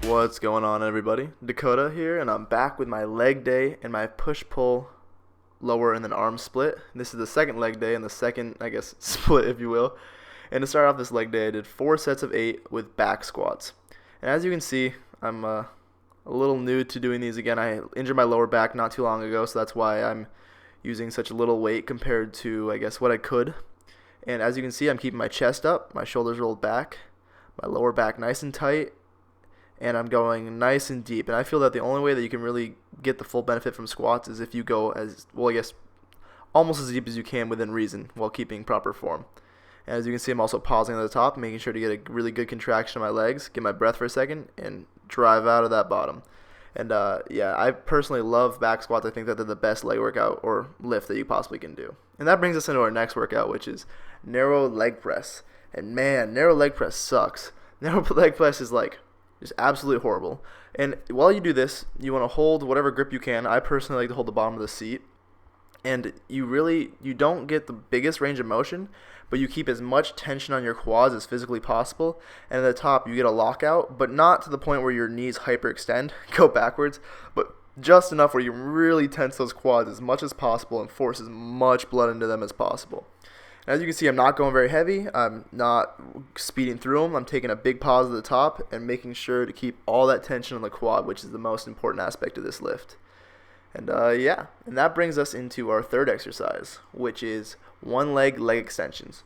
What's going on, everybody? Dakota here, and I'm back with my leg day and my push-pull lower and then arm split. This is the second leg day and the second, split, if you will. And to start off this leg day, I did 4 sets of 8 with back squats. And as you can see, I'm a little new to doing these again. I injured my lower back not too long ago, so that's why I'm using such a little weight compared to, what I could. And as you can see, I'm keeping my chest up, my shoulders rolled back, my lower back nice and tight, and I'm going nice and deep. And I feel that the only way that you can really get the full benefit from squats is if you go almost as deep as you can within reason while keeping proper form. And as you can see, I'm also pausing at the top, making sure to get a really good contraction of my legs, get my breath for a second, and drive out of that bottom. And I personally love back squats. I think that they're the best leg workout or lift that you possibly can do. And that brings us into our next workout, which is narrow leg press. And man, narrow leg press sucks. Narrow leg press is just absolutely horrible. And while you do this, you want to hold whatever grip you can. I personally like to hold the bottom of the seat. And you don't get the biggest range of motion, but you keep as much tension on your quads as physically possible. And at the top, you get a lockout, but not to the point where your knees hyperextend, go backwards, but just enough where you really tense those quads as much as possible and force as much blood into them as possible. As you can see, I'm not going very heavy. I'm not speeding through them. I'm taking a big pause at the top and making sure to keep all that tension on the quad, which is the most important aspect of this lift. And and that brings us into our third exercise, which is one-leg leg extensions.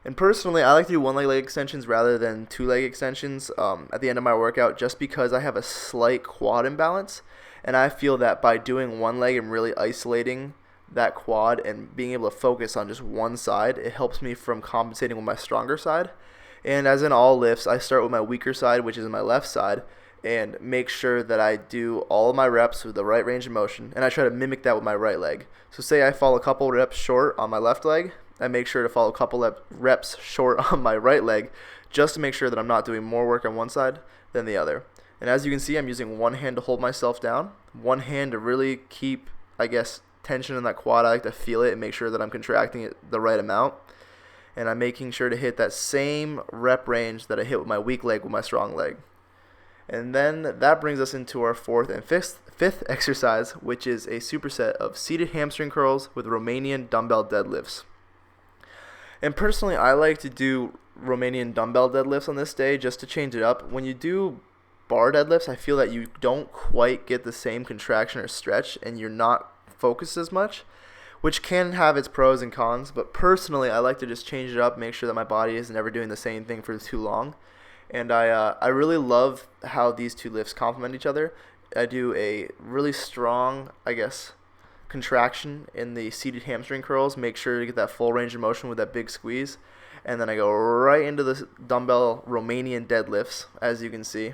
And personally, I like to do one-leg leg extensions rather than two-leg extensions at the end of my workout, just because I have a slight quad imbalance. And I feel that by doing one leg and really isolating that quad and being able to focus on just one side, it helps me from compensating with my stronger side. And as in all lifts, I start with my weaker side, which is my left side, and make sure that I do all of my reps with the right range of motion, and I try to mimic that with my right leg. So say I fall a couple reps short on my left leg, I make sure to fall a couple reps short on my right leg, just to make sure that I'm not doing more work on one side than the other. And as you can see, I'm using one hand to hold myself down, one hand to really keep, tension in that quad. I like to feel it and make sure that I'm contracting it the right amount. And I'm making sure to hit that same rep range that I hit with my weak leg with my strong leg. And then that brings us into our fourth and fifth exercise, which is a superset of seated hamstring curls with Romanian dumbbell deadlifts. And personally, I like to do Romanian dumbbell deadlifts on this day just to change it up. When you do bar deadlifts, I feel that you don't quite get the same contraction or stretch, and you're not focused as much, which can have its pros and cons. But personally, I like to just change it up, make sure that my body is never doing the same thing for too long. And I really love how these two lifts complement each other. I do a really strong, contraction in the seated hamstring curls, make sure to get that full range of motion with that big squeeze. And then I go right into the dumbbell Romanian deadlifts, as you can see.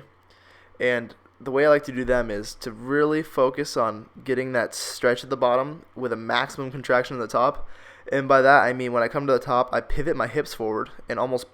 And the way I like to do them is to really focus on getting that stretch at the bottom with a maximum contraction at the top. And by that, I mean when I come to the top, I pivot my hips forward and almost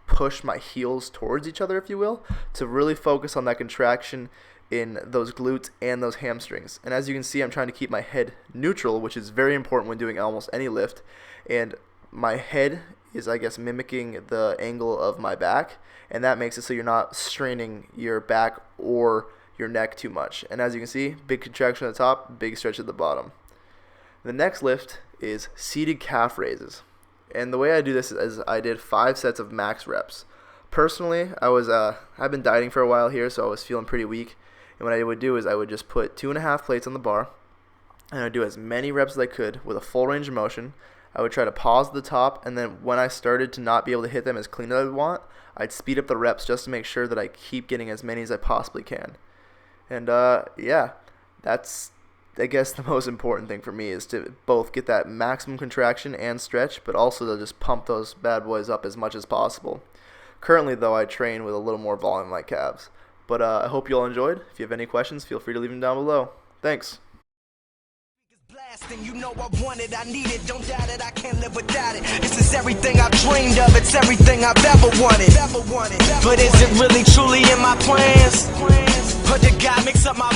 push my heels towards each other, if you will, to really focus on that contraction in those glutes and those hamstrings. And as you can see, I'm trying to keep my head neutral, which is very important when doing almost any lift. And my head is, mimicking the angle of my back, and that makes it so you're not straining your back or your neck too much. And as you can see, big contraction at the top, big stretch at the bottom. The next lift is seated calf raises. And the way I do this is I did 5 sets of max reps. Personally, I've been dieting for a while here, so I was feeling pretty weak. And what I would do is I would just put 2.5 plates on the bar, and I would do as many reps as I could with a full range of motion. I would try to pause at the top, and then when I started to not be able to hit them as clean as I would want, I'd speed up the reps just to make sure that I keep getting as many as I possibly can. And that's the most important thing for me is to both get that maximum contraction and stretch, but also to just pump those bad boys up as much as possible. Currently, though, I train with a little more volume like calves. But I hope you all enjoyed. If you have any questions, feel free to leave them down below. Thanks. You know I want it, I need it, don't doubt it, I can't live without it. This is everything I've dreamed of, it's everything I've ever wanted. But is it really truly in my plans? Or did God mix up my